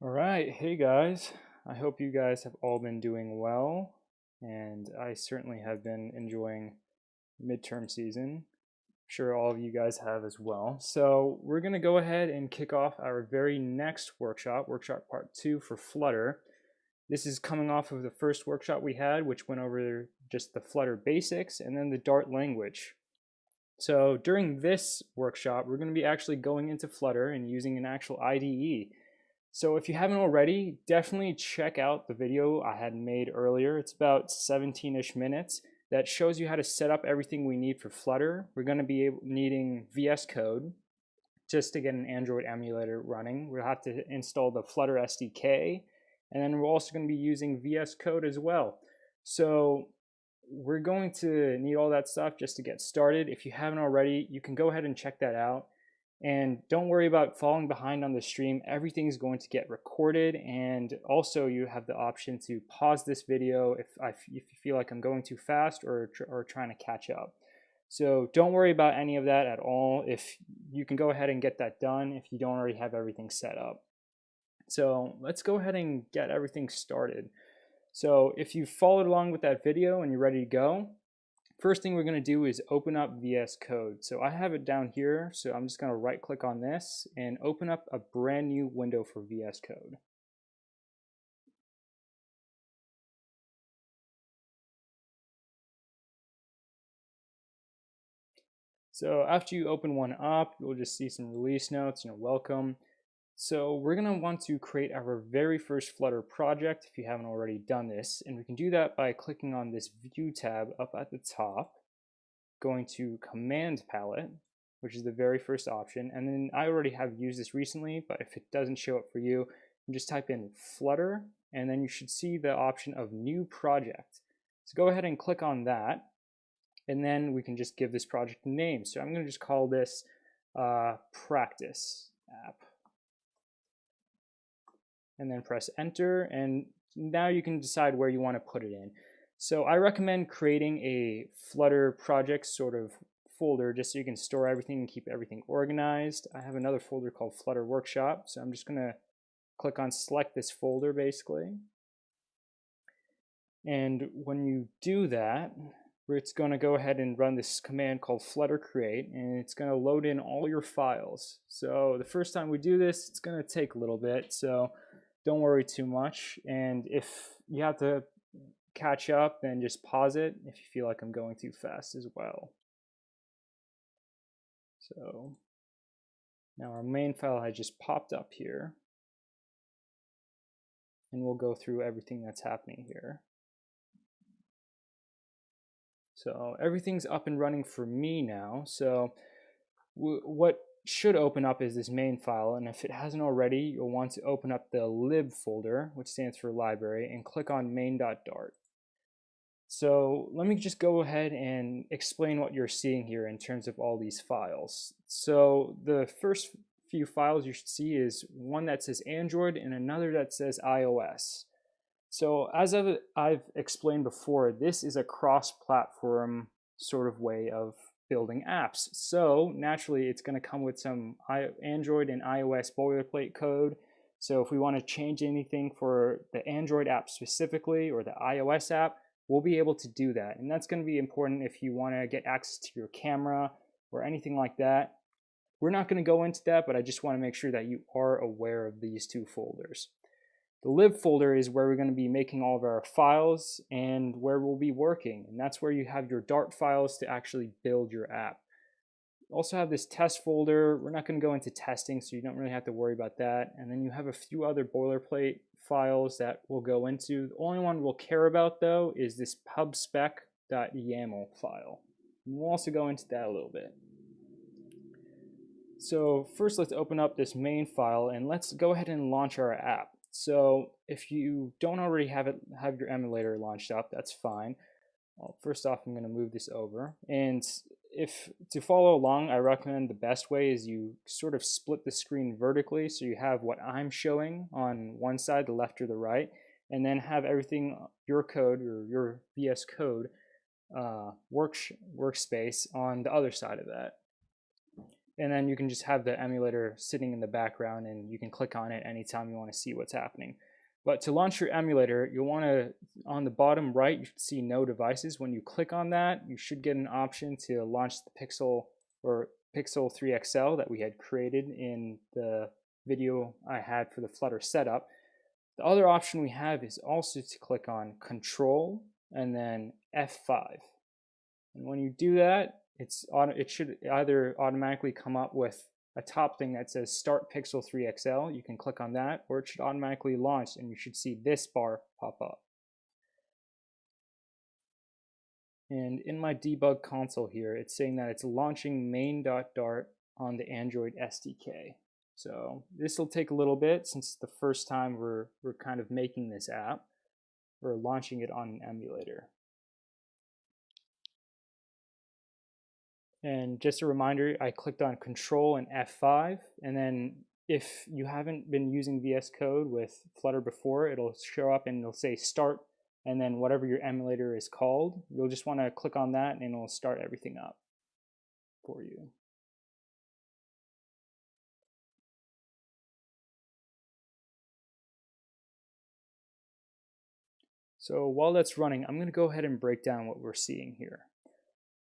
All right, hey guys. I hope you guys have all been doing well, and I certainly have been enjoying midterm season. I'm sure all of you guys have as well. So we're going to go ahead and kick off our very next workshop, workshop part 2 for Flutter. This is coming off of the first workshop we had, which went over just the Flutter basics and then the Dart language. So during this workshop, we're going to be actually going into Flutter and using an actual IDE. So if you haven't already, definitely check out the video I had made earlier. It's about 17-ish minutes that shows you how to set up everything we need for Flutter. We're going to be needing VS Code just to get an Android emulator running. We'll have to install the Flutter SDK, and then we're also going to be using VS Code as well. So we're going to need all that stuff just to get started. If you haven't already, you can go ahead and check that out. And don't worry about falling behind on the stream. Everything's going to get recorded, and also you have the option to pause this video if you feel like I'm going too fast or trying to catch up. So don't worry about any of that at all. If you can go ahead and get that done if you don't already have everything set up. So let's go ahead and get everything started. So if you followed along with that video and you're ready to go, first thing we're going to do is open up VS Code. So I have it down here, so I'm just going to right click on this and open up a brand new window for VS Code. So after you open one up, you'll just see some release notes and a welcome. So we're going to want to create our very first Flutter project if you haven't already done this, and we can do that by clicking on this View tab up at the top, going to Command Palette, which is the very first option, and then I already have used this recently, but if it doesn't show up for you, you just type in Flutter, and then you should see the option of New Project. So go ahead and click on that, and then we can just give this project a name. So I'm going to just call this Practice App, and then press Enter, and now you can decide where you want to put it in. So I recommend creating a Flutter project sort of folder just so you can store everything and keep everything organized. I have another folder called Flutter Workshop, so I'm just going to click on select this folder basically. And when you do that, it's going to go ahead and run this command called Flutter Create, and it's going to load in all your files. So the first time we do this, it's going to take a little bit, so don't worry too much. And if you have to catch up, then just pause it if you feel like I'm going too fast as well. So now our main file has just popped up here, and we'll go through everything that's happening here. So everything's up and running for me now. So what should open up is this main file, and if it hasn't already, you'll want to open up the lib folder, which stands for library, and click on main.dart. So let me just go ahead and explain what you're seeing here in terms of all these files. So the first few files you should see is one that says Android and another that says iOS. So as I've explained before, this is a cross-platform sort of way of building apps. So naturally, it's going to come with some Android and iOS boilerplate code. So if we want to change anything for the Android app specifically or the iOS app, we'll be able to do that. And that's going to be important if you want to get access to your camera or anything like that. We're not going to go into that, but I just want to make sure that you are aware of these two folders. The lib folder is where we're going to be making all of our files and where we'll be working. And that's where you have your Dart files to actually build your app. You also have this test folder. We're not going to go into testing, so you don't really have to worry about that. And then you have a few other boilerplate files that we'll go into. The only one we'll care about, though, is this pubspec.yaml file. And we'll also go into that a little bit. So first, let's open up this main file, and let's go ahead and launch our app. So if you don't already have your emulator launched up, that's fine. Well, first off, I'm going to move this over. And if to follow along, I recommend the best way is you sort of split the screen vertically, so you have what I'm showing on one side, the left or the right, and then have everything, your code or your VS Code workspace on the other side of that. and then you can just have the emulator sitting in the background and you can click on it anytime you want to see what's happening. But to launch your emulator, you'll want to, on the bottom right, you should see no devices. When you click on that, you should get an option to launch the Pixel or Pixel 3 XL that we had created in the video I had for the Flutter setup. The other option we have is also to click on Control and then F5. And when you do that, it should either automatically come up with a top thing that says Start Pixel 3 XL. You can click on that, or it should automatically launch and you should see this bar pop up. And in my debug console here, it's saying that it's launching main.dart on the Android SDK. So this will take a little bit since it's the first time we're kind of making this app. We're launching it on an emulator. And just a reminder, I clicked on Control and F5, and then if you haven't been using VS Code with Flutter before, it'll show up and it'll say Start, and then whatever your emulator is called, you'll just want to click on that and it'll start everything up for you. So while that's running, I'm going to go ahead and break down what we're seeing here.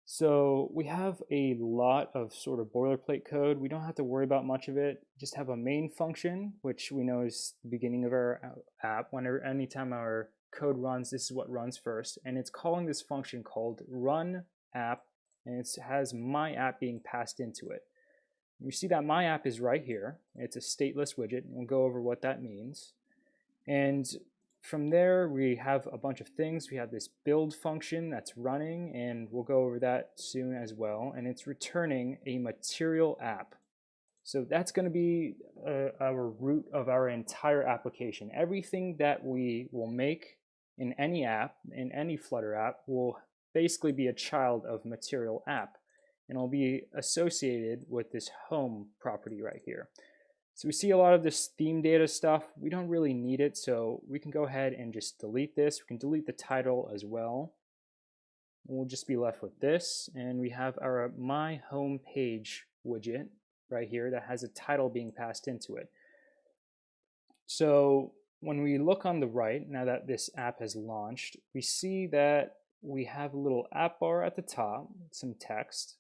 So we have a lot of sort of boilerplate code. We don't have to worry about much of it. Just have a main function, which we know is the beginning of our app. Anytime our code runs, this is what runs first. And it's calling this function called run app, and it has my app being passed into it. You see that my app is right here. It's a stateless widget. We'll go over what that means. And from there, we have a bunch of things. We have this build function that's running, and we'll go over that soon as well. And it's returning a material app. So that's going to be our root of our entire application. Everything that we will make in any app, in any Flutter app, will basically be a child of material app. And it'll be associated with this home property right here. So we see a lot of this theme data stuff. We don't really need it, so we can go ahead and just delete this. We can delete the title as well. We'll just be left with this, and we have our My Home Page widget right here that has a title being passed into it. So when we look on the right, now that this app has launched, we see that we have a little app bar at the top, some text.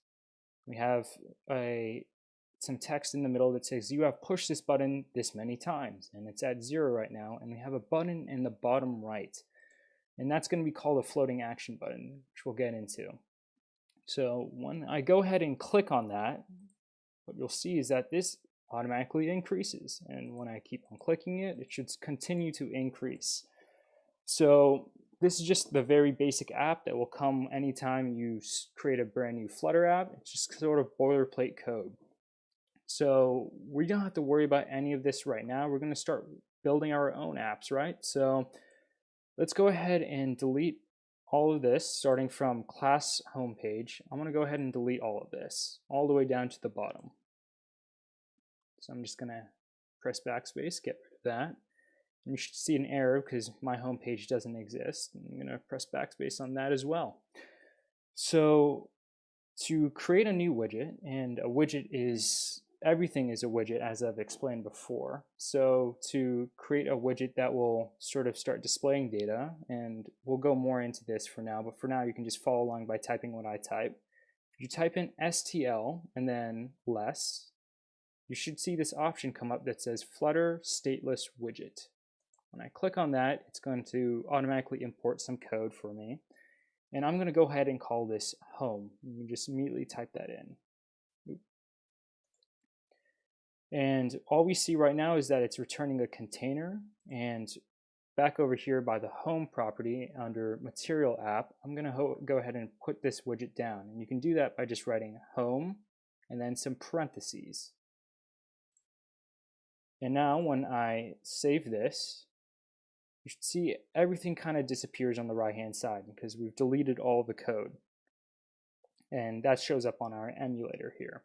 We have some text in the middle that says you have pushed this button this many times, and it's at 0 right now, and we have a button in the bottom right, and that's going to be called a floating action button, which we'll get into. So when I go ahead and click on that, what you'll see is that this automatically increases, and when I keep on clicking it, it should continue to increase. So this is just the very basic app that will come anytime you create a brand new Flutter app. It's just sort of boilerplate code. So we don't have to worry about any of this right now. We're going to start building our own apps, right? So let's go ahead and delete all of this, starting from class homepage. I'm going to go ahead and delete all of this, all the way down to the bottom. So I'm just going to press backspace, get rid of that. And you should see an error because my homepage doesn't exist. I'm going to press backspace on that as well. So to create a new widget, and a widget is everything is a widget, as I've explained before. So to create a widget that will sort of start displaying data, and we'll go more into this for now, but for now you can just follow along by typing what I type. If you type in STL and then less, you should see this option come up that says Flutter Stateless Widget. When I click on that, it's going to automatically import some code for me. And I'm going to go ahead and call this home. You can just immediately type that in. And all we see right now is that it's returning a container. And back over here by the home property under material app, I'm going to go ahead and put this widget down. And you can do that by just writing home and then some parentheses. And now when I save this, you should see everything kind of disappears on the right hand side because we've deleted all the code. And that shows up on our emulator here.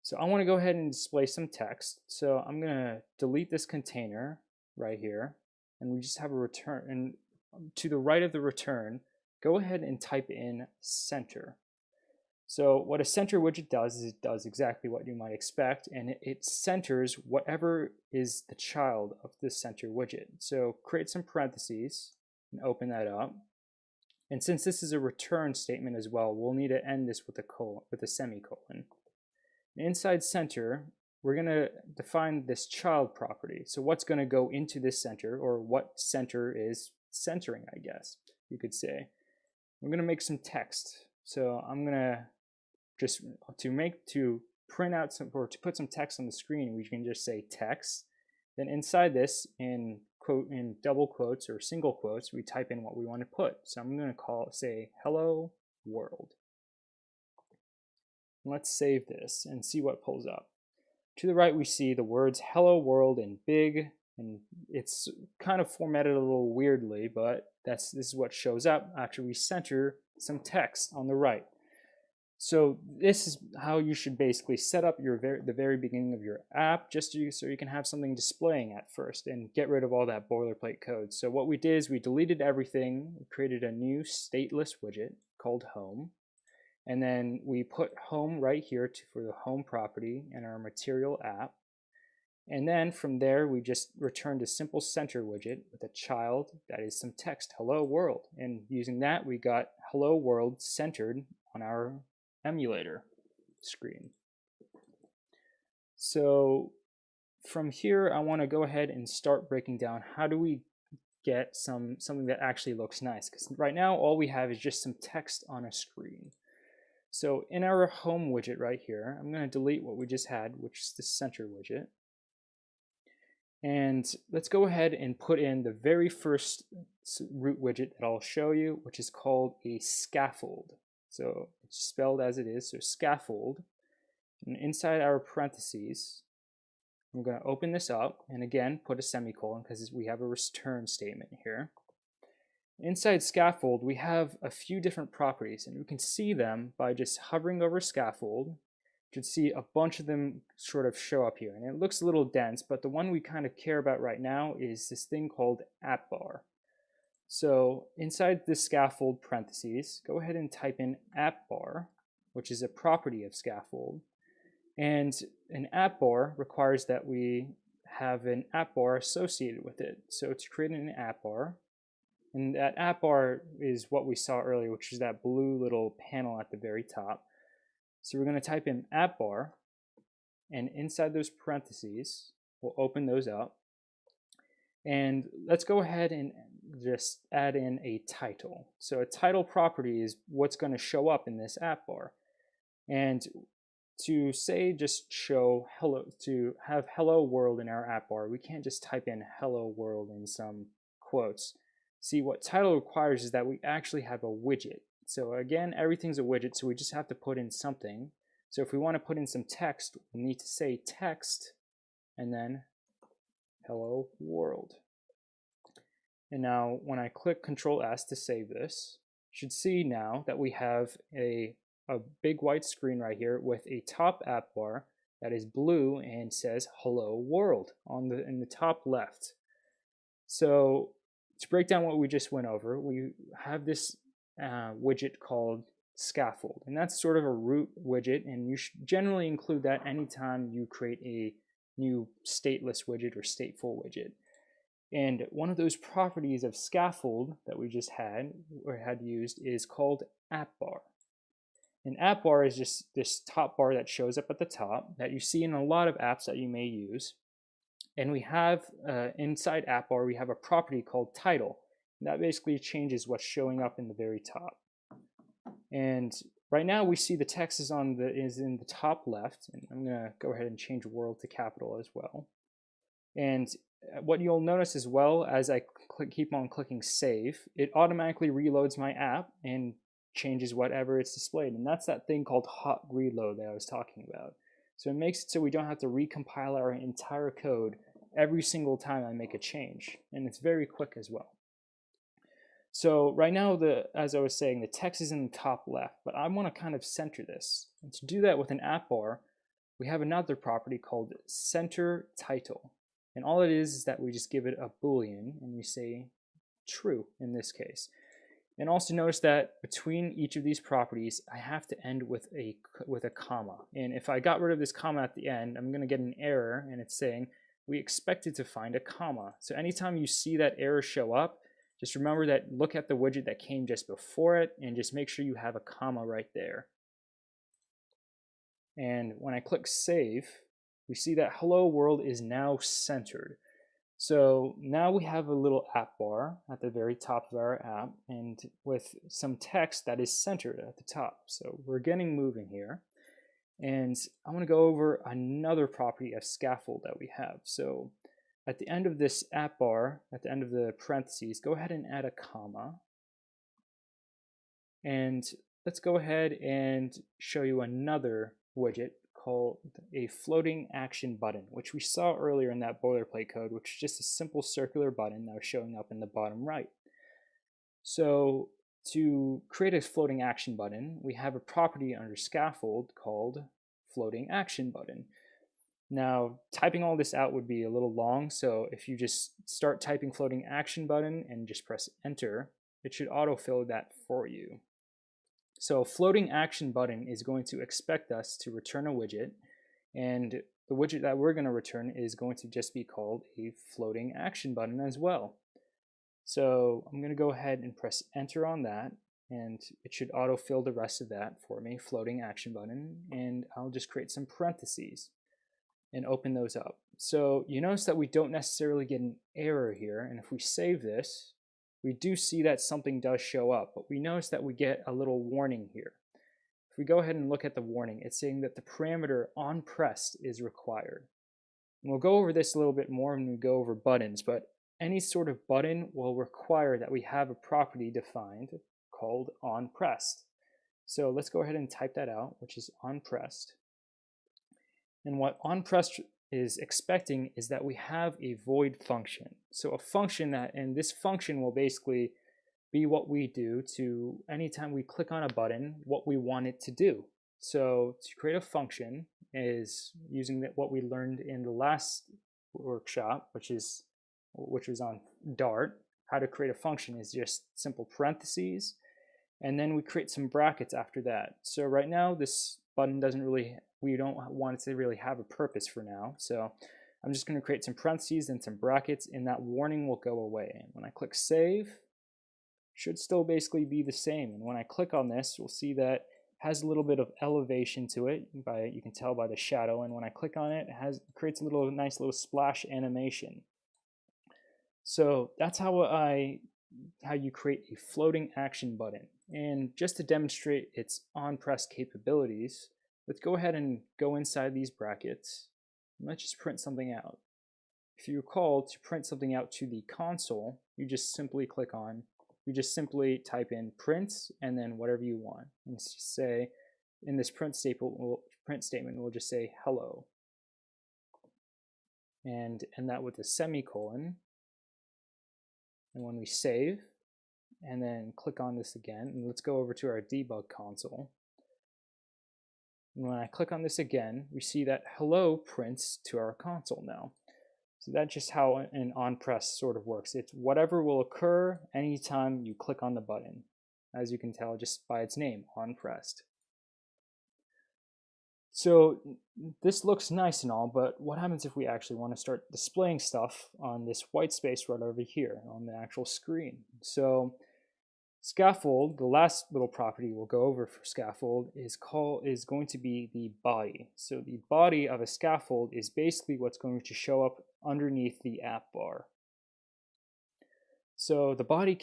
So I want to go ahead and display some text. So I'm going to delete this container right here, and we just have a return. And to the right of the return, go ahead and type in center. So what a center widget does is it does exactly what you might expect, and it centers whatever is the child of the center widget. So create some parentheses and open that up. And since this is a return statement as well, we'll need to end this with a semicolon. Inside center, we're going to define this child property. So what's going to go into this center, or what center is centering, I guess you could say. We're going to make some text. So I'm going to just to print out some, or to put some text on the screen, we can just say text. Then inside this, in double quotes or single quotes, we type in what we want to put. So I'm going to say hello world. Let's save this and see what pulls up. To the right, we see the words hello world in big, and it's kind of formatted a little weirdly, but this is what shows up after we center some text on the right. So this is how you should basically set up the very beginning of your app, so you can have something displaying at first and get rid of all that boilerplate code. So what we did is we deleted everything, we created a new stateless widget called home, and then we put home right here for the home property and our material app. And then from there, we just returned a simple center widget with a child that is some text, hello world. And using that, we got hello world centered on our emulator screen. So from here, I want to go ahead and start breaking down how do we get something that actually looks nice. Because right now, all we have is just some text on a screen. So in our home widget right here, I'm going to delete what we just had, which is the center widget. And let's go ahead and put in the very first root widget that I'll show you, which is called a scaffold. So it's spelled as it is, so scaffold. And inside our parentheses, I'm going to open this up and again put a semicolon because we have a return statement here. Inside scaffold, we have a few different properties, and we can see them by just hovering over scaffold. You can see a bunch of them sort of show up here, and it looks a little dense, but the one we kind of care about right now is this thing called app bar. So inside this scaffold parentheses, go ahead and type in app bar, which is a property of scaffold. And an app bar requires that we have an app bar associated with it. So to create an app bar, and that app bar is what we saw earlier, which is that blue little panel at the very top. So we're going to type in app bar, and inside those parentheses, we'll open those up. And let's go ahead and just add in a title. So a title property is what's going to show up in this app bar. And to say just show hello, to have hello world in our app bar, we can't just type in hello world in some quotes. See, what title requires is that we actually have a widget. So again, everything's a widget, so we just have to put in something. So if we want to put in some text, we need to say text and then hello world. And now when I click Control S to save this, you should see now that we have a big white screen right here with a top app bar that is blue and says hello world in the top left. So to break down what we just went over, we have this widget called Scaffold, and that's sort of a root widget, and you should generally include that anytime you create a new stateless widget or stateful widget. And one of those properties of Scaffold that we just had used is called app bar. An app bar is just this top bar that shows up at the top that you see in a lot of apps that you may use. And we have inside app bar, we have a property called title. And that basically changes what's showing up in the very top. And right now we see the text is in the top left. And I'm going to go ahead and change world to capital as well. And what you'll notice as well as I keep on clicking save, it automatically reloads my app and changes whatever it's displayed. And that's that thing called hot reload that I was talking about. So it makes it so we don't have to recompile our entire code every single time I make a change. And it's very quick as well. So right now, as I was saying, the text is in the top left, but I want to kind of center this. And to do that with an app bar, we have another property called center title. And all it is that we just give it a Boolean and we say true in this case. And also notice that between each of these properties, I have to end with a comma. And if I got rid of this comma at the end, I'm going to get an error, and it's saying we expected to find a comma. So anytime you see that error show up, just remember that, look at the widget that came just before it, and just make sure you have a comma right there. And when I click save, we see that hello world is now centered. So now we have a little app bar at the very top of our app, and with some text that is centered at the top. So we're getting moving here. And I want to go over another property of Scaffold that we have. So at the end of this app bar, at the end of the parentheses, go ahead and add a comma. And let's go ahead and show you another widget called a floating action button, which we saw earlier in that boilerplate code, which is just a simple circular button that was showing up in the bottom right. So to create a floating action button, we have a property under Scaffold called floating action button. Now, typing all this out would be a little long, so if you just start typing floating action button and just press enter, it should autofill that for you. So floating action button is going to expect us to return a widget, and the widget that we're going to return is going to just be called a floating action button as well. So I'm going to go ahead and press enter on that, and it should autofill the rest of that for me, floating action button, and I'll just create some parentheses and open those up. So you notice that we don't necessarily get an error here, and if we save this, we do see that something does show up, but we notice that we get a little warning here. If we go ahead and look at the warning, it's saying that the parameter onPressed is required. And we'll go over this a little bit more when we go over buttons, but any sort of button will require that we have a property defined called onPressed. So let's go ahead and type that out, which is onPressed. And what onPressed is expecting is that we have a void function. So a function and this function will basically be what we do to anytime we click on a button, what we want it to do. So to create a function is using what we learned in the last workshop, which was on Dart. How to create a function is just simple parentheses, and then we create some brackets after that. So right now this button we don't want it to really have a purpose for now. So I'm just going to create some parentheses and some brackets, and that warning will go away. And when I click save, it should still basically be the same. And when I click on this, we'll see that it has a little bit of elevation to it. You can tell by the shadow. And when I click on it, it creates a nice little splash animation. So that's how you create a floating action button. And just to demonstrate its onPress capabilities, let's go ahead and go inside these brackets, and let's just print something out. If you recall, to print something out to the console, you just simply type in print and then whatever you want. Let's just say, in this print statement, we'll just say hello. And end that with a semicolon. And when we save, and then click on this again, and let's go over to our debug console. And when I click on this again, we see that hello prints to our console now. So that's just how an onPress sort of works. It's whatever will occur anytime you click on the button, as you can tell just by its name, onPressed. So this looks nice and all, but what happens if we actually want to start displaying stuff on this white space right over here on the actual screen? So Scaffold, the last little property we'll go over for Scaffold, is going to be the body. So the body of a scaffold is basically what's going to show up underneath the app bar. So the body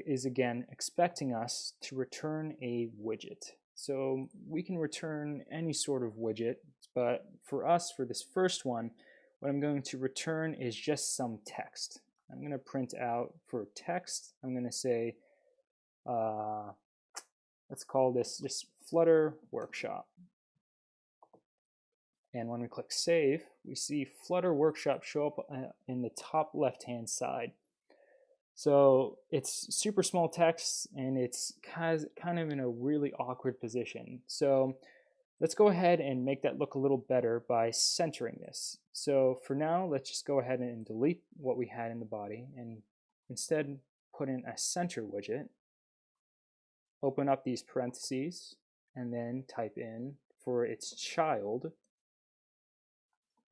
is again expecting us to return a widget. So we can return any sort of widget, but for us, for this first one, what I'm going to return is just some text. I'm going to print out for text, I'm going to say, let's call this just Flutter Workshop. And when we click save, we see Flutter Workshop show up in the top left-hand side. So it's super small text, and it's kind of in a really awkward position. So let's go ahead and make that look a little better by centering this. So for now, let's just go ahead and delete what we had in the body and instead put in a center widget. open up these parentheses, and then type in for its child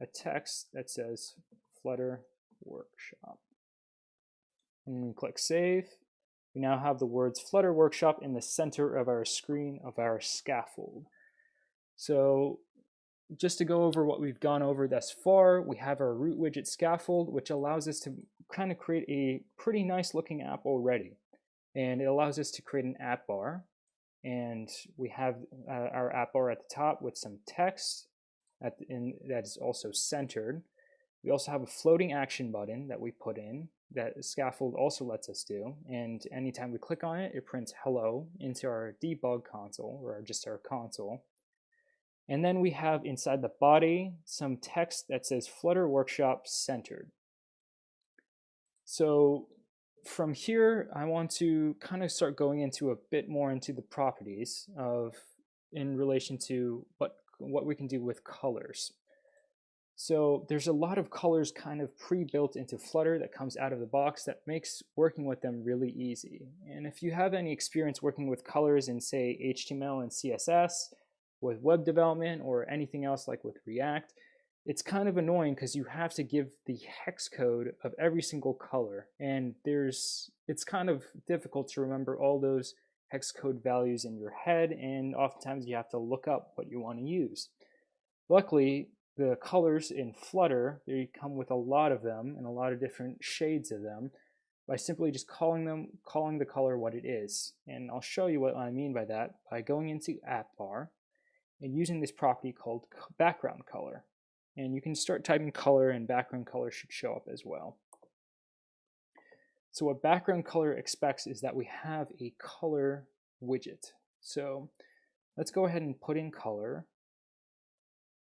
a text that says Flutter Workshop. And we click Save. We now have the words Flutter Workshop in the center of our screen of our scaffold. So just to go over what we've gone over thus far, we have our root widget scaffold, which allows us to kind of create a pretty nice looking app already. And it allows us to create an app bar. And we have our app bar at the top with some text that is also centered. We also have a floating action button that we put in that Scaffold also lets us do. And anytime we click on it, it prints hello into our debug console, or just our console. And then we have inside the body some text that says Flutter Workshop Centered. So from here, I want to kind of start going into a bit more into the properties in relation to what we can do with colors. So there's a lot of colors kind of pre-built into Flutter that comes out of the box that makes working with them really easy. And if you have any experience working with colors in, say, HTML and CSS, with web development or anything else like with React, it's kind of annoying because you have to give the hex code of every single color, and it's kind of difficult to remember all those hex code values in your head, and oftentimes you have to look up what you want to use. Luckily, the colors in Flutter, they come with a lot of them and a lot of different shades of them by simply just calling the color what it is. And I'll show you what I mean by that by going into app bar and using this property called background color. And you can start typing color, and background color should show up as well. So what background color expects is that we have a color widget. So let's go ahead and put in color,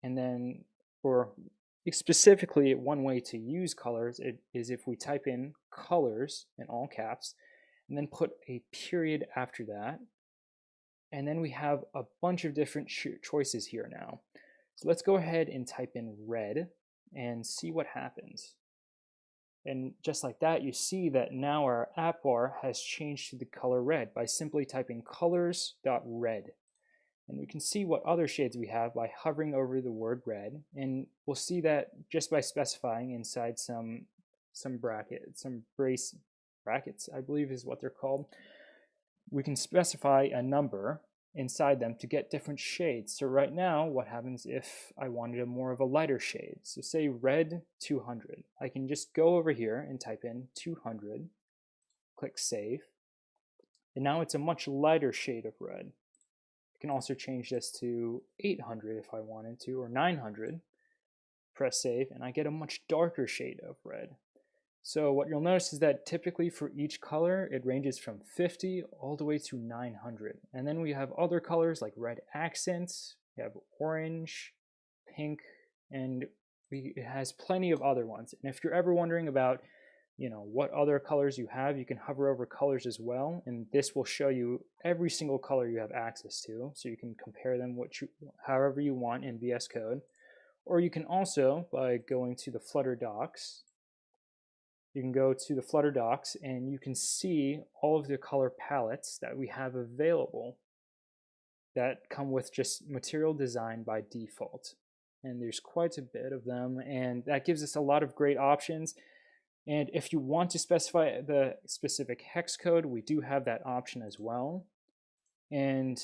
and then, or specifically one way to use colors is if we type in colors in all caps and then put a period after that. And then we have a bunch of different choices here now. So let's go ahead and type in red and see what happens. And just like that, you see that now our app bar has changed to the color red by simply typing colors.red. And we can see what other shades we have by hovering over the word red. And we'll see that just by specifying inside some brackets, I believe is what they're called. We can specify a number inside them to get different shades. So right now, what happens if I wanted a more of a lighter shade? So say red 200. I can just go over here and type in 200, click save, and now it's a much lighter shade of red. I can also change this to 800 if I wanted to, or 900, press save, and I get a much darker shade of red. So what you'll notice is that typically for each color, it ranges from 50 all the way to 900. And then we have other colors like red accents, we have orange, pink, and it has plenty of other ones. And if you're ever wondering about, what other colors you have, you can hover over colors as well, and this will show you every single color you have access to, so you can compare them however you want in VS Code. Or you can also, by going to the Flutter docs, you can go to the Flutter docs and you can see all of the color palettes that we have available that come with just material design by default. And there's quite a bit of them, and that gives us a lot of great options. And if you want to specify the specific hex code, we do have that option as well. And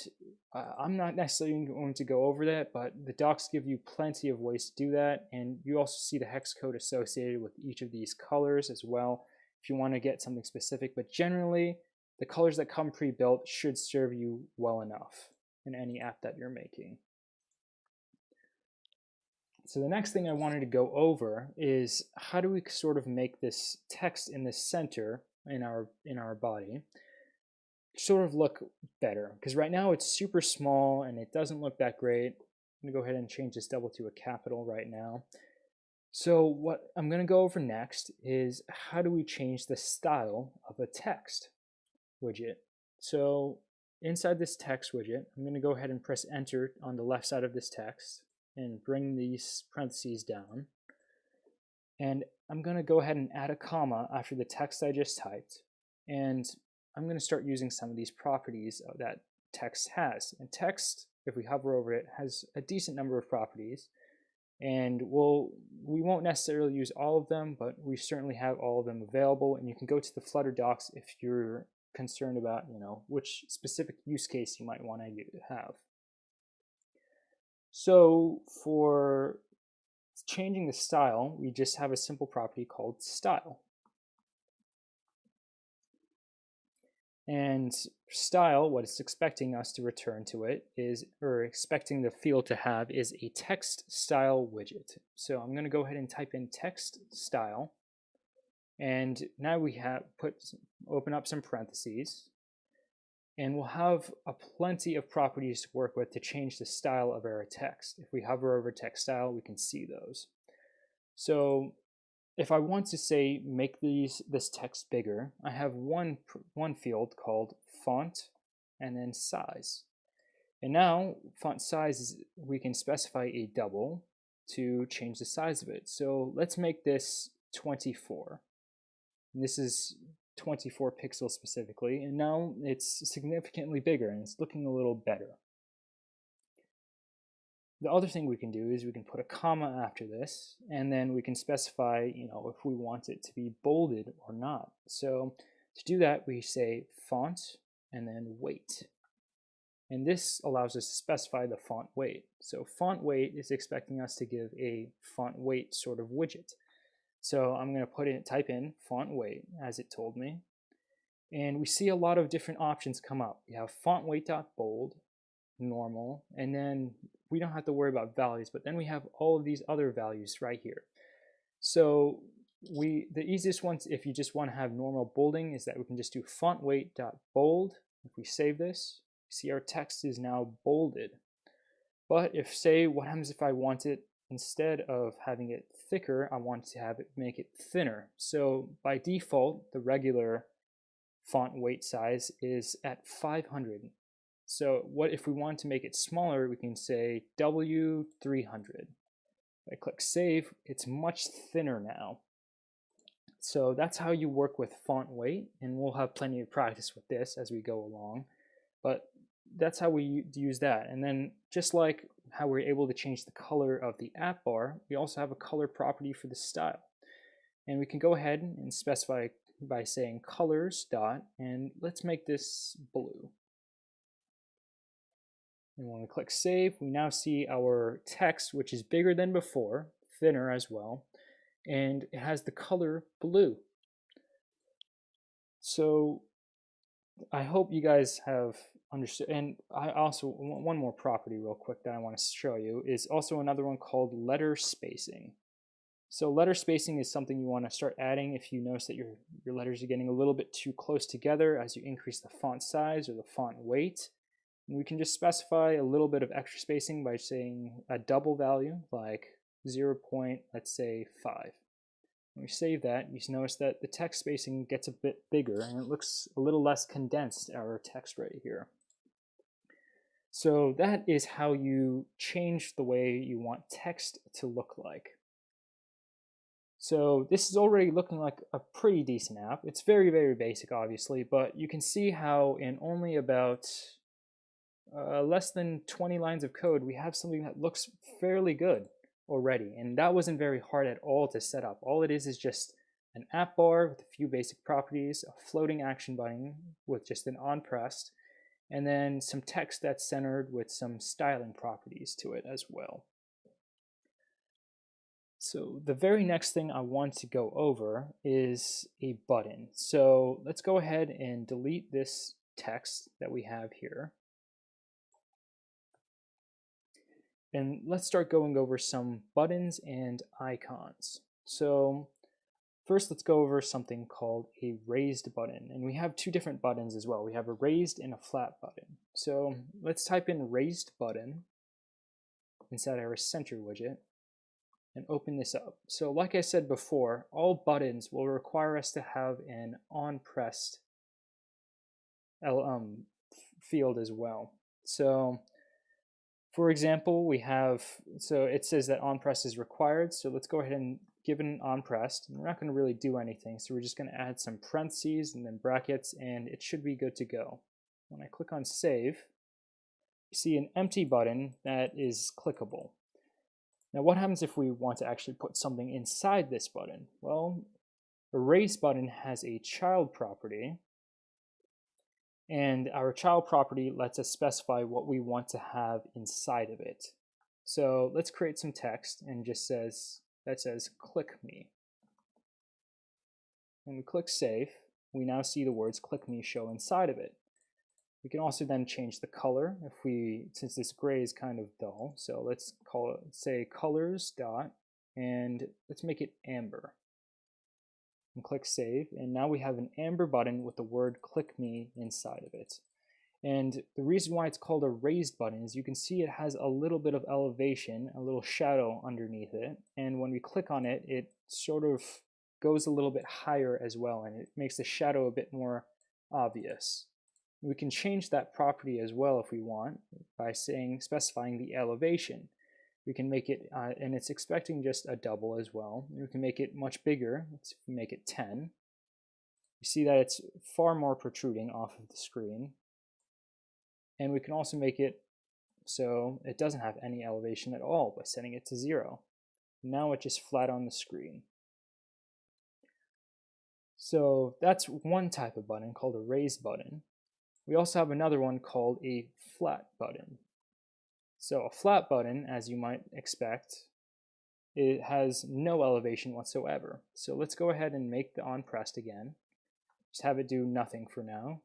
I'm not necessarily going to go over that, but the docs give you plenty of ways to do that. And you also see the hex code associated with each of these colors as well, if you want to get something specific. But generally, the colors that come pre-built should serve you well enough in any app that you're making. So the next thing I wanted to go over is how do we sort of make this text in the center in our body sort of look better, because right now it's super small and it doesn't look that great. I'm going to go ahead and change this double to a capital right now. So what I'm going to go over next is how do we change the style of a text widget. So inside this text widget, I'm going to go ahead and press enter on the left side of this text and bring these parentheses down. And I'm going to go ahead and add a comma after the text I just typed. And I'm going to start using some of these properties that text has. And text, if we hover over it, has a decent number of properties. And we won't necessarily use all of them, but we certainly have all of them available. And you can go to the Flutter docs if you're concerned about, which specific use case you might want to have. So for changing the style, we just have a simple property called style. And style, what it's expecting us to return to it is, or expecting the field to have, is a text style widget. So I'm going to go ahead and type in text style. And now we have open up some parentheses. And we'll have plenty of properties to work with to change the style of our text. If we hover over text style, we can see those. So if I want to say make this text bigger, I have one field called font and then size. And now font size, we can specify a double to change the size of it. So let's make this 24. And this is 24 pixels specifically, and now it's significantly bigger and it's looking a little better. The other thing we can do is we can put a comma after this, and then we can specify, if we want it to be bolded or not. So to do that, we say font and then weight. And this allows us to specify the font weight. So font weight is expecting us to give a font weight sort of widget. So I'm going to type in font weight as it told me. And we see a lot of different options come up. We have font weight.bold, normal, and then we don't have to worry about values, but then we have all of these other values right here. So the easiest ones, if you just want to have normal bolding, is that we can just do font weight.bold. If we save this, see our text is now bolded. But what happens if I want it, instead of having it thicker, I want to make it thinner. So by default, the regular font weight size is at 500. So if we want to make it smaller, we can say W300. If I click save, it's much thinner now. So that's how you work with font weight, and we'll have plenty of practice with this as we go along. But that's how we use that. And then just like how we're able to change the color of the app bar, we also have a color property for the style. And we can go ahead and specify by saying colors dot, and let's make this blue. And when we click save, we now see our text, which is bigger than before, thinner as well, and it has the color blue. So I hope you guys have understood. And I also, one more property real quick that I want to show you is also another one called letter spacing. So letter spacing is something you want to start adding if you notice that your letters are getting a little bit too close together as you increase the font size or the font weight. And we can just specify a little bit of extra spacing by saying a double value, like 0. Let's say 5. When we save that, you notice that the text spacing gets a bit bigger and it looks a little less condensed, our text right here. So that is how you change the way you want text to look like. So this is already looking like a pretty decent app. It's very, very basic, obviously, but you can see how in only about less than 20 lines of code, we have something that looks fairly good already. And that wasn't very hard at all to set up. All it is just an app bar with a few basic properties, a floating action button with just an on pressed, and then some text that's centered with some styling properties to it as well. So the very next thing I want to go over is a button. So let's go ahead and delete this text that we have here. And let's start going over some buttons and icons. So first, let's go over something called a raised button. And we have two different buttons as well. We have a raised and a flat button. So let's type in raised button inside our center widget and open this up. So like I said before, all buttons will require us to have an on-pressed field as well. So for example, we have, so it says that on press is required. So let's go ahead and given on pressed, and we're not going to really do anything, so we're just going to add some parentheses and then brackets, and it should be good to go. When I click on save, you see an empty button that is clickable. Now what happens if we want to actually put something inside this button? Well, erase button has a child property, and our child property lets us specify what we want to have inside of it. So let's create some text and just says click me. When we click save, we now see the words click me show inside of it. We can also then change the color since this gray is kind of dull. So let's say colors dot, and let's make it amber. And click save, and now we have an amber button with the word click me inside of it. And the reason why it's called a raised button is you can see it has a little bit of elevation, a little shadow underneath it, and when we click on it, it sort of goes a little bit higher as well, and it makes the shadow a bit more obvious. We can change that property as well if we want by specifying the elevation. We can make it, and it's expecting just a double as well. We can make it much bigger. Let's make it 10. You see that it's far more protruding off of the screen. And we can also make it so it doesn't have any elevation at all by setting it to 0. Now it's just flat on the screen. So that's one type of button called a raised button. We also have another one called a flat button. So a flat button, as you might expect, it has no elevation whatsoever. So let's go ahead and make the on pressed again. Just have it do nothing for now.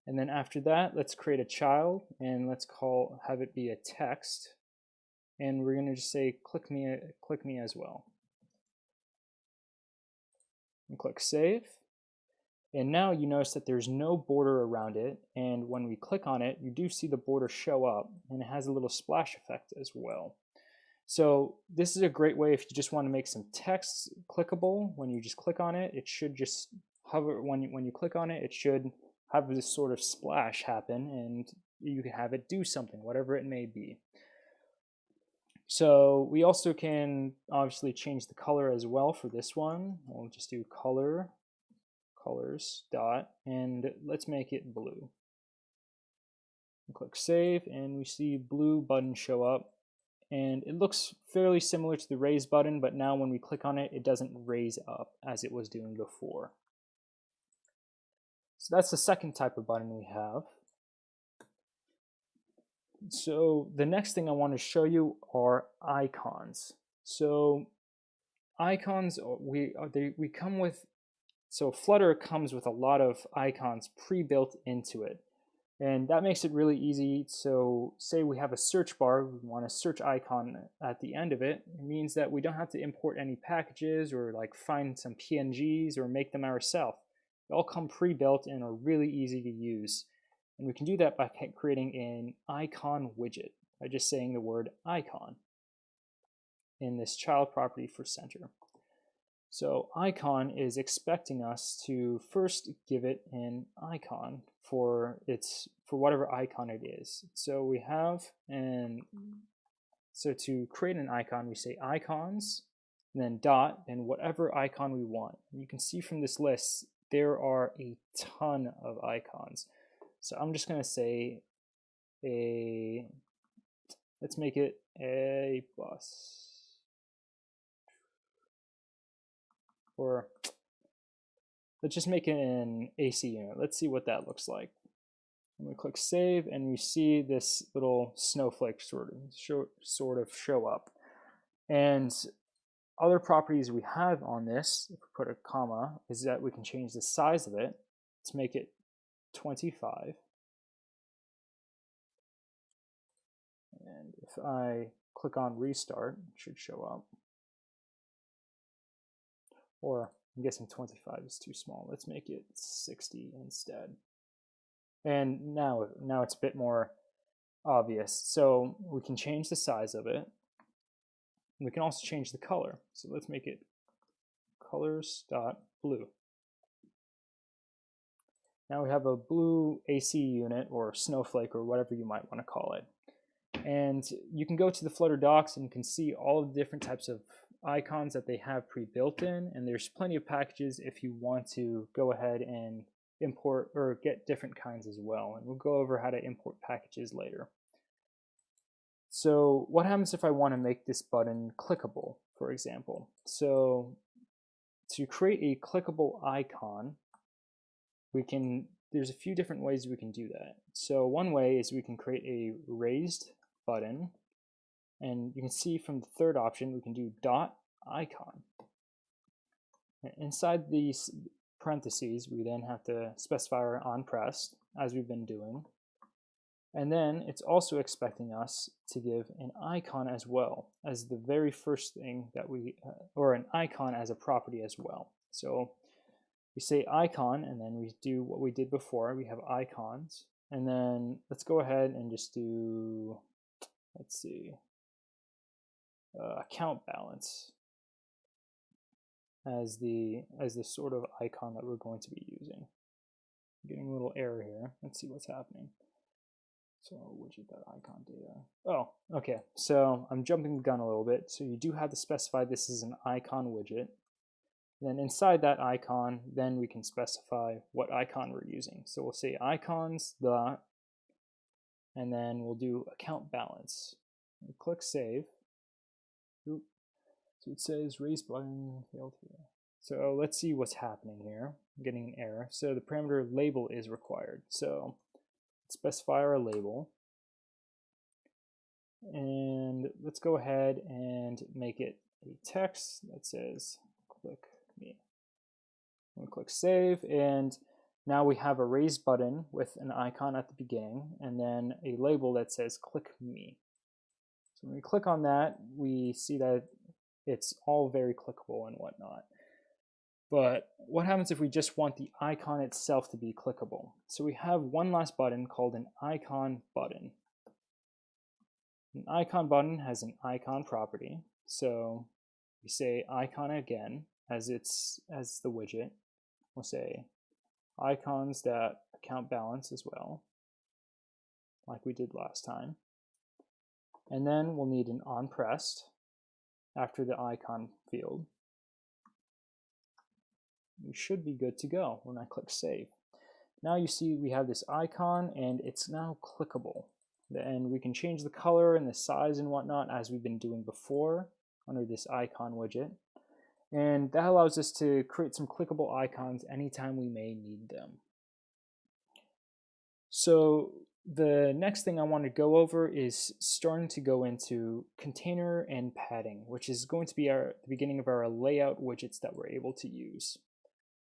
And then after that, let's create a child, and let's have it be a text. And we're going to just say click me as well. And click save. And now you notice that there's no border around it, and when we click on it, you do see the border show up, and it has a little splash effect as well. So this is a great way if you just want to make some text clickable. When you just click on it, it should just hover. When you click on it, it should have this sort of splash happen, and you can have it do something, whatever it may be. So we also can obviously change the color as well for this one. We'll just do colors dot, and let's make it blue. And click save, and we see blue button show up, and it looks fairly similar to the raise button, but now when we click on it, it doesn't raise up as it was doing before. So that's the second type of button we have. So the next thing I want to show you are icons. So icons, we come with, so Flutter comes with a lot of icons pre-built into it. And that makes it really easy. So say we have a search bar, we want a search icon at the end of it. It means that we don't have to import any packages or like find some PNGs or make them ourselves. They all come pre-built and are really easy to use. And we can do that by creating an icon widget by just saying the word icon in this child property for center. So icon is expecting us to first give it an icon for whatever icon it is. So we have so to create an icon, we say icons, and then dot, and whatever icon we want. And you can see from this list, there are a ton of icons. So I'm just going to say let's make it a bus. Or let's just make it an AC unit. Let's see what that looks like. And we click save, and we see this little snowflake sort of show up. And other properties we have on this, if we put a comma, is that we can change the size of it. Let's make it 25. And if I click on restart, it should show up. Or I'm guessing 25 is too small. Let's make it 60 instead. And now it's a bit more obvious. So we can change the size of it. We can also change the color. So let's make it colors.blue. Now we have a blue AC unit or snowflake or whatever you might want to call it. And you can go to the Flutter docs and you can see all of the different types of icons that they have pre-built in, and there's plenty of packages if you want to go ahead and import or get different kinds as well, and we'll go over how to import packages later. So what happens if I want to make this button clickable, for example? So to create a clickable icon, there's a few different ways we can do that. So one way is we can create a raised button, and you can see from the third option we can do dot icon. Inside these parentheses we then have to specify our on pressed, as we've been doing, and then it's also expecting us to give an icon as well as the very first thing that or an icon as a property as well. So we say icon, and then we do what we did before. We have icons, and then let's go ahead and just do, let's see, account balance as the sort of icon that we're going to be using. I'm getting a little error here. Let's see what's happening. So widget.icon data. Oh, okay. So I'm jumping the gun a little bit. So you do have to specify this is an icon widget. Then inside that icon, then we can specify what icon we're using. So we'll say icons dot, and then we'll do account balance. We'll click save. Oop. So it says raise button failed here. So let's see what's happening here. I'm getting an error. So the parameter label is required. So let's specify our label. And let's go ahead and make it a text that says click me. We'll click save, and now we have a raised button with an icon at the beginning and then a label that says click me. So when we click on that, we see that it's all very clickable and whatnot. But what happens if we just want the icon itself to be clickable? So we have one last button called an icon button. An icon button has an icon property. So we say icon again as the widget. We'll say icons.account balance as well, like we did last time. And then we'll need an on pressed after the icon field. We should be good to go when I click save. Now you see we have this icon and it's now clickable. And we can change the color and the size and whatnot as we've been doing before under this icon widget. And that allows us to create some clickable icons anytime we may need them. So the next thing I want to go over is starting to go into container and padding, which is going to be the beginning of our layout widgets that we're able to use.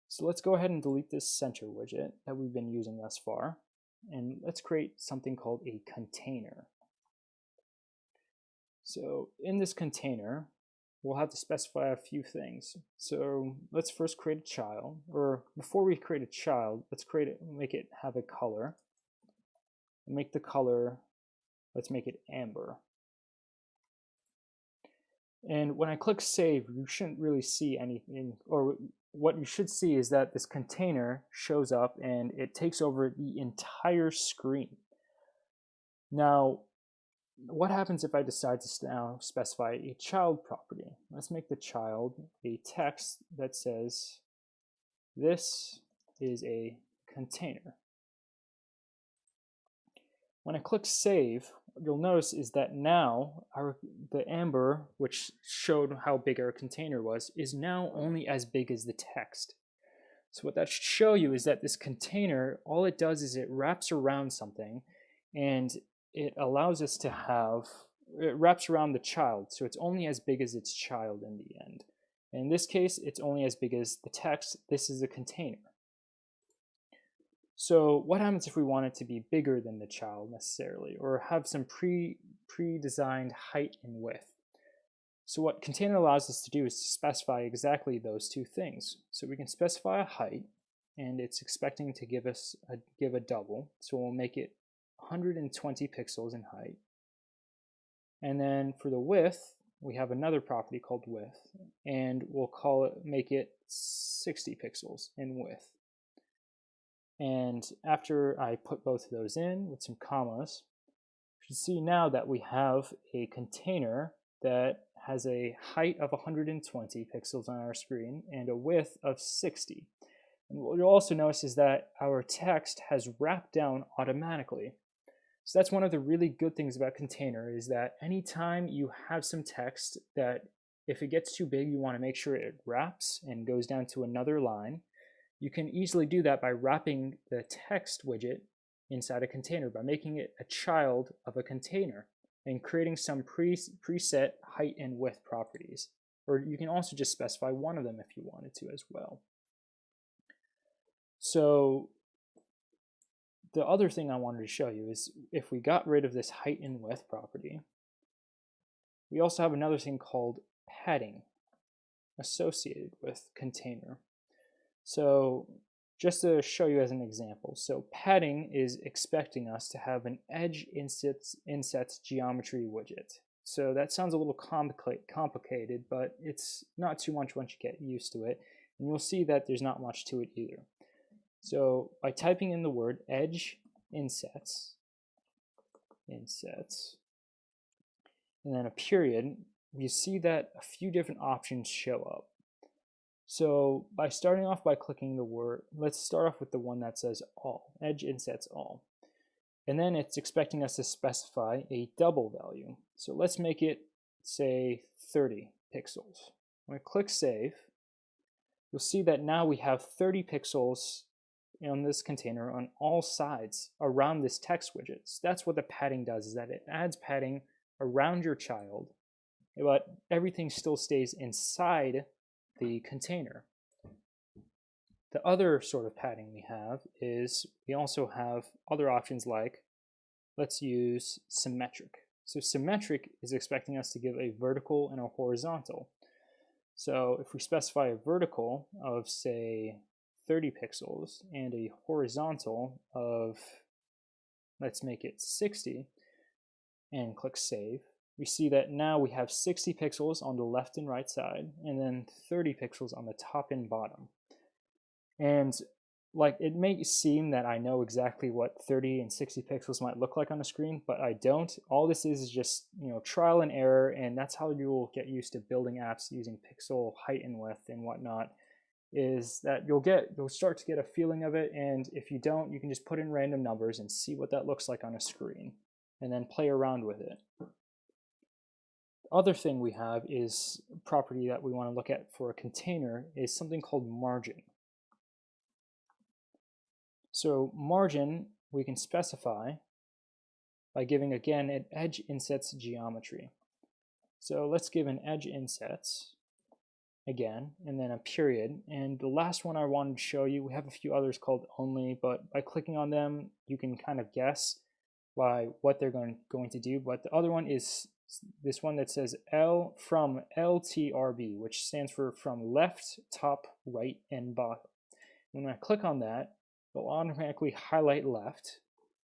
So let's go ahead and delete this center widget that we've been using thus far, and let's create something called a container. So in this container, we'll have to specify a few things. So let's first create a child, or before we create a child, let's make it have a color. Make the color, let's make it amber. And when I click save, you shouldn't really see anything, or what you should see is that this container shows up and it takes over the entire screen. Now, what happens if I decide to now specify a child property? Let's make the child a text that says, this is a container. When I click save, what you'll notice is that now the amber, which showed how big our container was, is now only as big as the text. So what that should show you is that this container, all it does is it wraps around something, and it allows us to it wraps around the child, so it's only as big as its child in the end. And in this case, it's only as big as the text. This is a container. So what happens if we want it to be bigger than the child necessarily, or have some pre-designed height and width? So what container allows us to do is to specify exactly those two things. So we can specify a height, and it's expecting to give a double. So we'll make it 120 pixels in height. And then for the width, we have another property called width, and we'll make it 60 pixels in width. And after I put both of those in with some commas, You should see now that we have a container that has a height of 120 pixels on our screen and a width of 60. And what you'll also notice is that our text has wrapped down automatically. So that's one of the really good things about container, is that anytime you have some text that if it gets too big, you want to make sure it wraps and goes down to another line, you can easily do that by wrapping the text widget inside a container, by making it a child of a container and creating some preset height and width properties. Or you can also just specify one of them if you wanted to as well. So the other thing I wanted to show you is if we got rid of this height and width property, we also have another thing called padding associated with container. So just to show you as an example, so padding is expecting us to have an edge insets geometry widget. So that sounds a little complicated, but it's not too much once you get used to it. And you'll see that there's not much to it either. So by typing in the word edge insets, and then a period, you see that a few different options show up. So by starting off by clicking the word, let's start off with the one that says all, edge insets all. And then it's expecting us to specify a double value. So let's make it, say, 30 pixels. When I click save, you'll see that now we have 30 pixels on this container on all sides around this text widget. So that's what the padding does, is that it adds padding around your child, but everything still stays inside the container. The other sort of padding we have is we also have other options like, let's use symmetric. So symmetric is expecting us to give a vertical and a horizontal. So if we specify a vertical of, say, 30 pixels and a horizontal of, let's make it 60, and click save, we see that now we have 60 pixels on the left and right side, and then 30 pixels on the top and bottom. And like, it may seem that I know exactly what 30 and 60 pixels might look like on the screen, but I don't. All this is just, trial and error, and that's how you will get used to building apps using pixel height and width and whatnot, is that you'll start to get a feeling of it, and if you don't, you can just put in random numbers and see what that looks like on a screen, and then play around with it. Other thing we have is a property that we want to look at for a container is something called margin. So margin we can specify by giving, again, an edge insets geometry. So let's give an edge insets again, and then a period. And the last one I wanted to show you, we have a few others called only, but by clicking on them, you can kind of guess by what they're going to do. But the other one is this one that says L from LTRB, which stands for from left, top, right, and bottom. When I click on that, it'll automatically highlight left,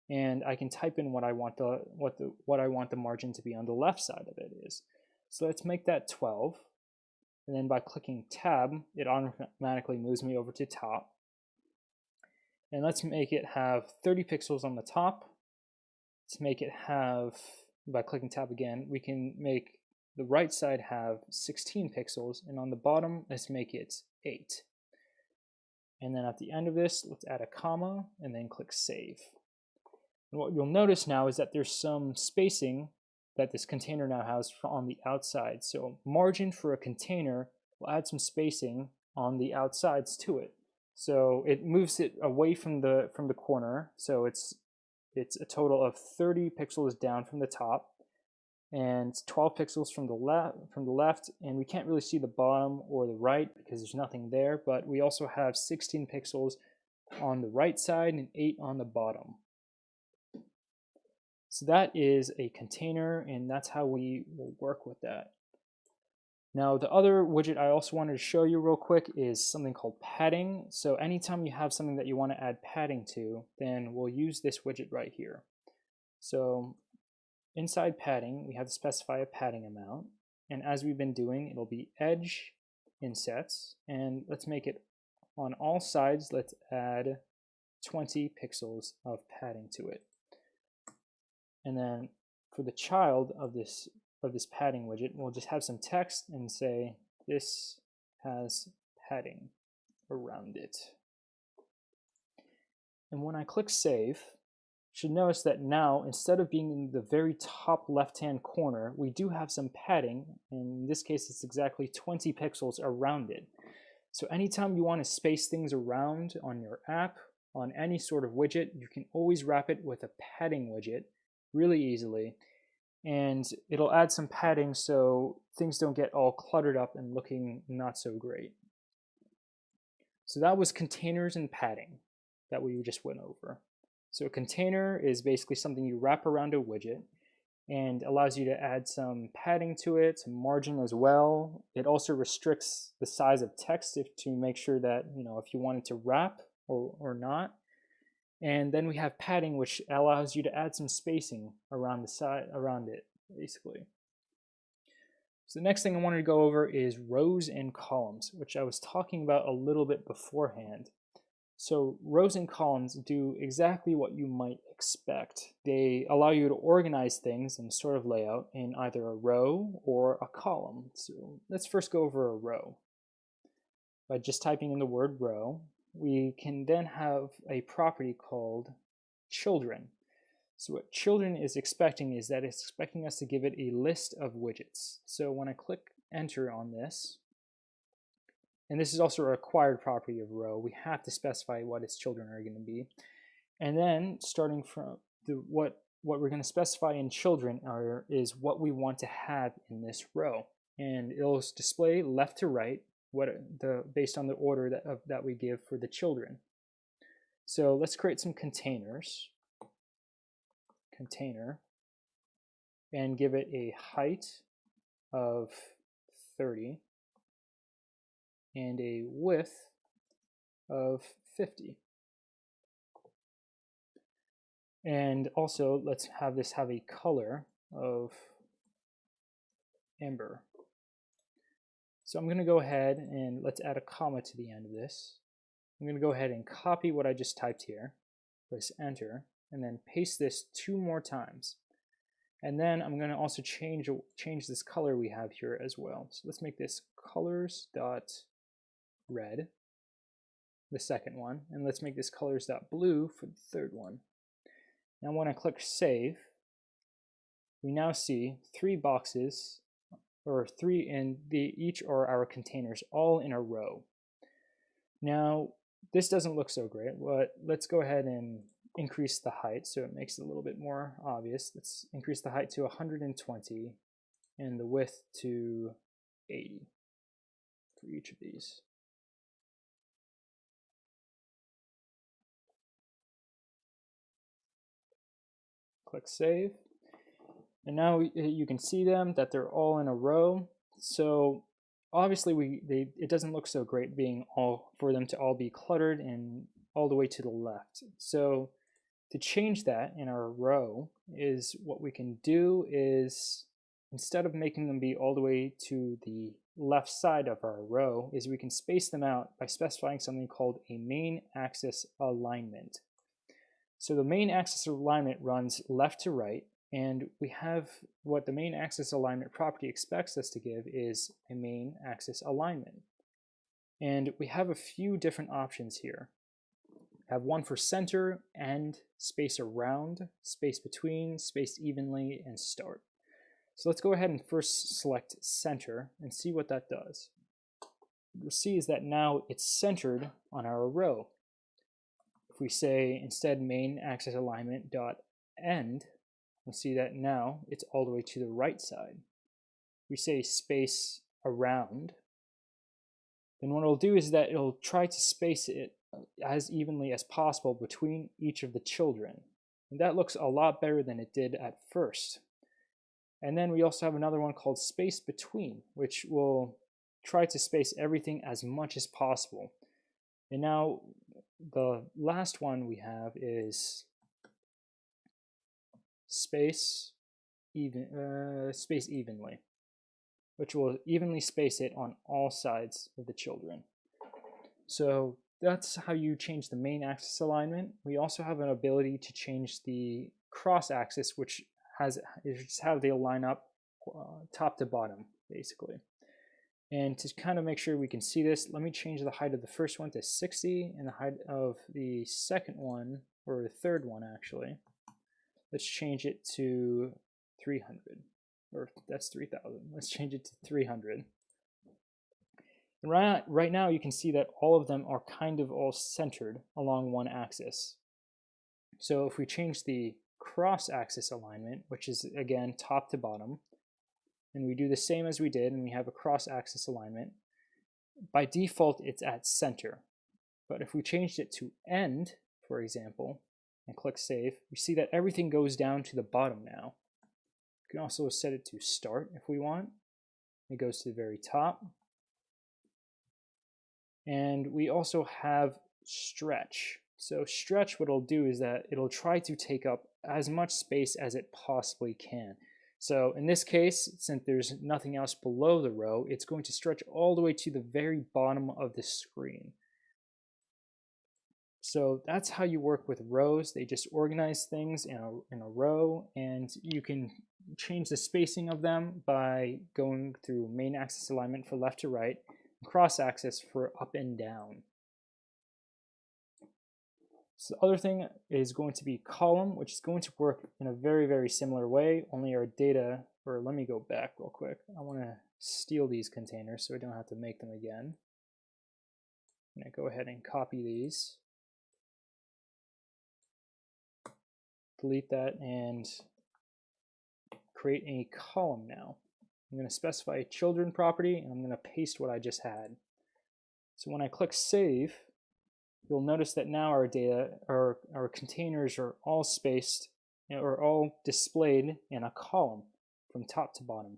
and I can type in what I want the margin to be on the left side of it is. So let's make that 12, and then by clicking tab, it automatically moves me over to top. And let's make it have 30 pixels on the top. Let's make it have, by clicking tab again, we can make the right side have 16 pixels, and on the bottom, let's make it 8. And then at the end of this, let's add a comma and then click save. And what you'll notice now is that there's some spacing that this container now has on the outside. So margin for a container will add some spacing on the outsides to it. So it moves it away from the corner. So it's a total of 30 pixels down from the top and 12 pixels from the left, and we can't really see the bottom or the right because there's nothing there, but we also have 16 pixels on the right side and 8 on the bottom. So that is a container, and that's how we will work with that. Now the other widget I also wanted to show you real quick is something called padding. So anytime you have something that you want to add padding to, then we'll use this widget right here. So inside padding, we have to specify a padding amount, and as we've been doing, it'll be edge insets, and let's make it on all sides, let's add 20 pixels of padding to it. And then for the child of this padding widget, we'll just have some text and say this has padding around it. And when I click save, you should notice that now, instead of being in the very top left-hand corner, we do have some padding. In this case, it's exactly 20 pixels around it. So anytime you want to space things around on your app, on any sort of widget, you can always wrap it with a padding widget really easily. And it'll add some padding so things don't get all cluttered up and looking not so great. So that was containers and padding that we just went over. So a container is basically something you wrap around a widget and allows you to add some padding to it, some margin as well. It also restricts the size of text to make sure that, if you wanted to wrap or not. And then we have padding, which allows you to add some spacing around it, basically. So the next thing I wanted to go over is rows and columns, which I was talking about a little bit beforehand. So rows and columns do exactly what you might expect. They allow you to organize things in sort of layout in either a row or a column. So let's first go over a row. By just typing in the word row, we can then have a property called children. So what children is expecting is that it's expecting us to give it a list of widgets. So when I click enter on this, and this is also a required property of row, we have to specify what its children are going to be. And then starting from what we're going to specify in children is what we want to have in this row. And it'll display left to right based on the order that we give for the children. So let's create some containers. Container, and give it a height of 30 and a width of 50. And also let's have this have a color of amber. So I'm going to go ahead and let's add a comma to the end of this. I'm going to go ahead and copy what I just typed here, press enter, and then paste this 2 more times. And then I'm going to also change this color we have here as well. So let's make this colors.red, the second one, and let's make this colors.blue for the third one. Now when I click save, we now see 3 boxes, or 3, and each are our containers all in a row. Now this doesn't look so great, but let's go ahead and increase the height so it makes it a little bit more obvious. Let's increase the height to 120 and the width to 80 for each of these. Click save. And now you can see them, that they're all in a row. So obviously it doesn't look so great for them to all be cluttered and all the way to the left. So to change that in our row is what we can do is, instead of making them be all the way to the left side of our row, is we can space them out by specifying something called a main axis alignment. So the main axis alignment runs left to right, and we have what the main axis alignment property expects us to give is a main axis alignment. And we have a few different options here. Have one for center, end, space around, space between, space evenly, and start. So let's go ahead and first select center and see what that does. What you'll see is that now it's centered on our row. If we say instead main axis alignment dot end, we'll see that now it's all the way to the right side. If we say space around, then what it'll do is that it'll try to space it as evenly as possible between each of the children. And that looks a lot better than it did at first. And then we also have another one called space between, which will try to space everything as much as possible. And now the last one we have is space evenly, which will evenly space it on all sides of the children. So that's how you change the main axis alignment. We also have an ability to change the cross axis, which is just how they line up top to bottom, basically. And to kind of make sure we can see this, let me change the height of the first one to 60 and the height of the second one, or the third one actually. Let's change it to 300, or that's 3,000. Let's change it to 300. And right now you can see that all of them are kind of all centered along one axis. So if we change the cross-axis alignment, which is again top to bottom, and we do the same as we did, and we have a cross-axis alignment, by default it's at center. But if we changed it to end, for example, and click save, we see that everything goes down to the bottom now. We can also set it to start if we want. It goes to the very top. And we also have stretch. So stretch, what it'll do is that it'll try to take up as much space as it possibly can. So in this case, since there's nothing else below the row, it's going to stretch all the way to the very bottom of the screen. So that's how you work with rows. They just organize things in a row, and you can change the spacing of them by going through main axis alignment for left to right, cross axis for up and down. So the other thing is going to be column, which is going to work in a very, very similar way, only our data, or let me go back real quick. I want to steal these containers so I don't have to make them again. I'm going to go ahead and copy these, delete that, and create a column now. I'm going to specify a children property, and I'm going to paste what I just had. So when I click save, you'll notice that now our data, our containers are all spaced, or all displayed in a column from top to bottom.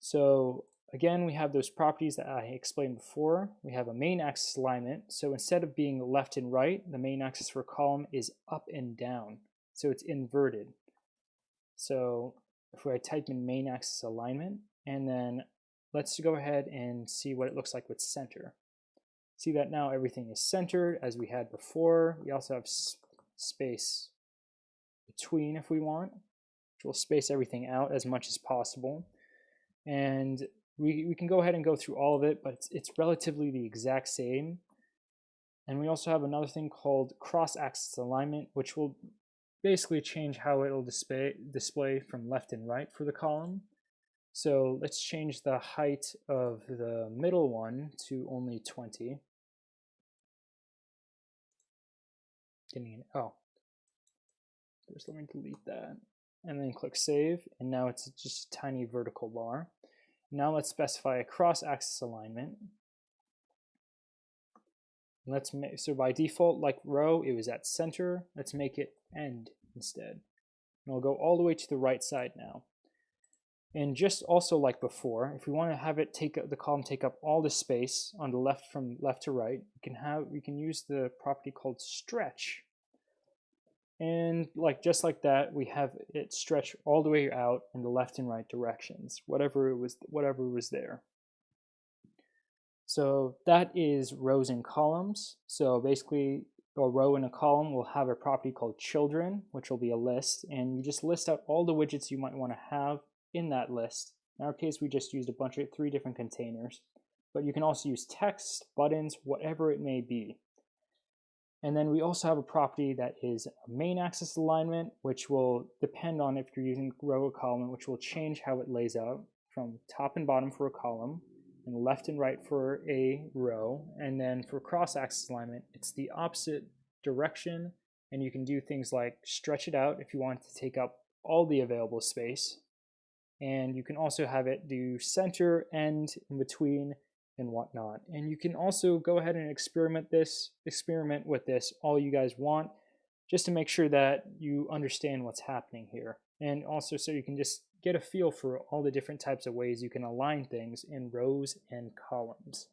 So again, we have those properties that I explained before. We have a main axis alignment. So instead of being left and right, the main axis for a column is up and down. So it's inverted. So if I type in main axis alignment, and then let's go ahead and see what it looks like with center. See that now everything is centered as we had before. We also have space between if we want, which will space everything out as much as possible. And we can go ahead and go through all of it, but it's relatively the exact same. And we also have another thing called cross-axis alignment, which will basically change how it'll display from left and right for the column. So let's change the height of the middle one to only 20. Let me delete that, and then click save, and now it's just a tiny vertical bar. Now let's specify a cross-axis alignment. So by default, like row, it was at center. Let's make it end instead. And we'll go all the way to the right side now. And just also like before, if we want to have it the column take up all the space on the left from left to right, we can use the property called stretch. And just like that, we have it stretch all the way out in the left and right directions, whatever was there. So that is rows and columns. So basically, a row and a column will have a property called children, which will be a list, and you just list out all the widgets you might want to have in that list. In our case, we just used 3 different containers, but you can also use text, buttons, whatever it may be. And then we also have a property that is a main axis alignment, which will depend on if you're using row or column, which will change how it lays out from top and bottom for a column, and left and right for a row. And then for cross-axis alignment, it's the opposite direction, and you can do things like stretch it out if you want to take up all the available space. And you can also have it do center, end, in between, and whatnot. And you can also go ahead and experiment with this all you guys want, just to make sure that you understand what's happening here. And also so you can just get a feel for all the different types of ways you can align things in rows and columns.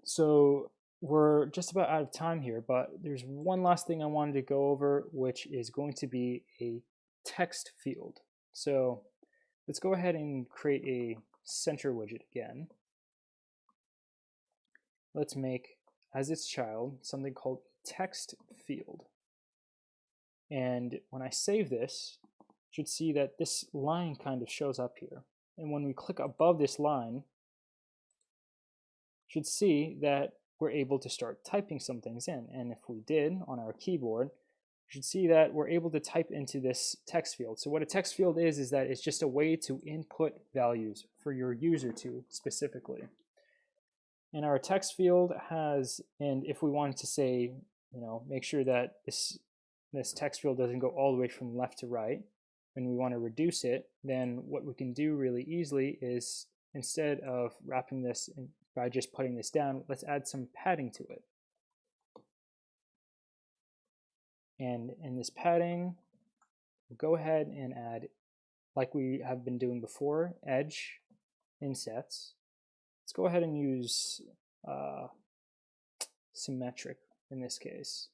So we're just about out of time here, but there's one last thing I wanted to go over, which is going to be a text field. So let's go ahead and create a center widget again. Let's make, as its child, something called text field. And when I save this, you should see that this line kind of shows up here. And when we click above this line, you should see that we're able to start typing some things in. And if we did on our keyboard, you should see that we're able to type into this text field. So what a text field is that it's just a way to input values for your user to specifically. And our text field has, and if we wanted to say, make sure that this text field doesn't go all the way from left to right, and we want to reduce it, then what we can do really easily is, instead of wrapping this in, by just putting this down, let's add some padding to it. And in this padding, we'll go ahead and add, like we have been doing before, edge insets. Let's go ahead and use symmetric in this case.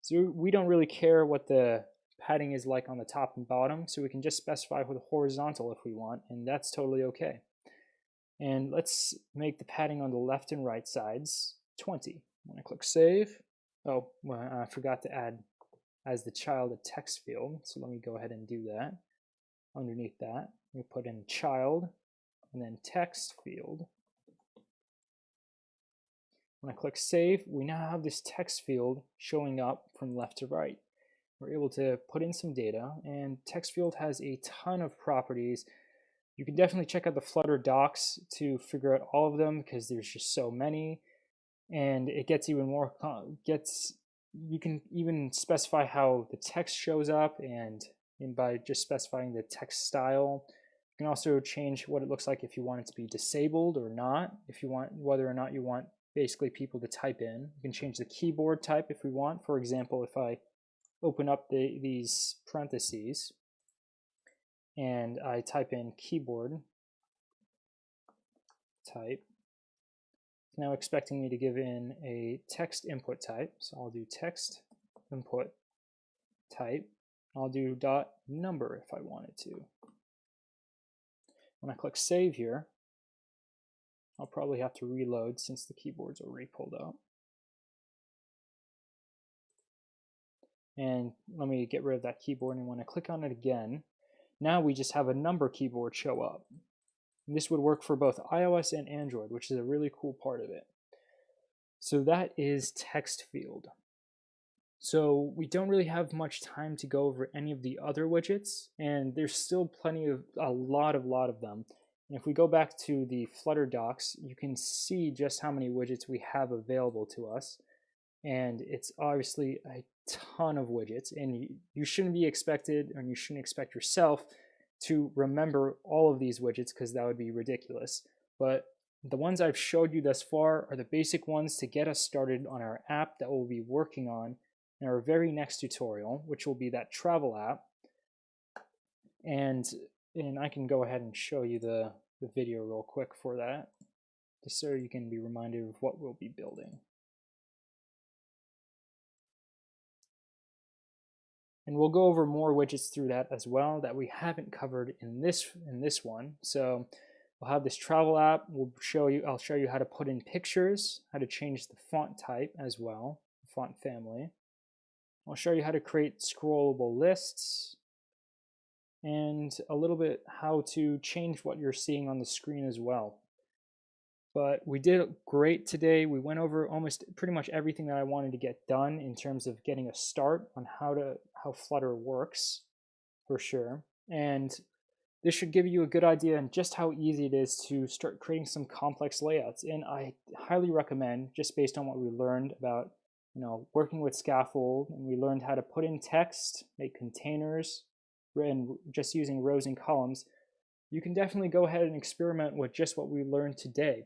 So we don't really care what the padding is like on the top and bottom, so we can just specify with horizontal if we want, and that's totally okay. And let's make the padding on the left and right sides 20. When I click save, oh, well, I forgot to add as the child a text field, so let me go ahead and do that. Underneath that, we put in child and then text field. When I click save, we now have this text field showing up from left to right. We're able to put in some data, and text field has a ton of properties. You can definitely check out the Flutter docs to figure out all of them because there's just so many, and it gets even more, you can even specify how the text shows up, and by just specifying the text style. You can also change what it looks like if you want it to be disabled or not, if you want, whether or not you want basically people to type in. You can change the keyboard type if we want. For example, if I open up these parentheses and I type in keyboard type, it's now expecting me to give in a text input type. So I'll do text input type. I'll do dot number if I wanted to. When I click save here, I'll probably have to reload since the keyboard's already pulled out. And let me get rid of that keyboard, and when I click on it again, now we just have a number keyboard show up. And this would work for both iOS and Android, which is a really cool part of it. So that is text field. So we don't really have much time to go over any of the other widgets, and there's still a lot of them. And if we go back to the Flutter docs, you can see just how many widgets we have available to us. And it's obviously a ton of widgets, and you shouldn't be expected, and you shouldn't expect yourself to remember all of these widgets because that would be ridiculous. But the ones I've showed you thus far are the basic ones to get us started on our app that we'll be working on in our very next tutorial, which will be that travel app. And I can go ahead and show you the video real quick for that, just so you can be reminded of what we'll be building. And we'll go over more widgets through that as well that we haven't covered in this one. So we'll have this travel app. I'll show you how to put in pictures, how to change the font type as well, font family. I'll show you how to create scrollable lists, and a little bit how to change what you're seeing on the screen as well. But we did great today. We went over pretty much everything that I wanted to get done in terms of getting a start on how Flutter works, for sure. And this should give you a good idea on just how easy it is to start creating some complex layouts. And I highly recommend, just based on what we learned about working with Scaffold, and we learned how to put in text, make containers, and just using rows and columns, you can definitely go ahead and experiment with just what we learned today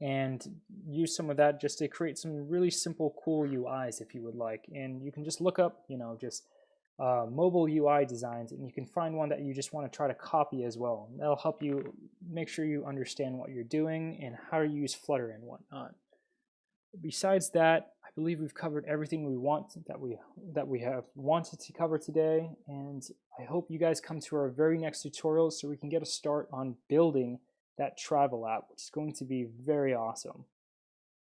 and use some of that just to create some really simple, cool UIs if you would like. And you can just look up, mobile UI designs, and you can find one that you just want to try to copy as well. That'll help you make sure you understand what you're doing and how to use Flutter and whatnot. Besides that, I believe we've covered everything that we have wanted to cover today, and I hope you guys come to our very next tutorial so we can get a start on building that travel app, which is going to be very awesome.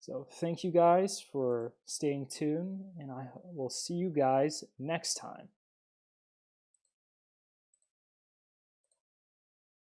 So thank you guys for staying tuned, and I will see you guys next time.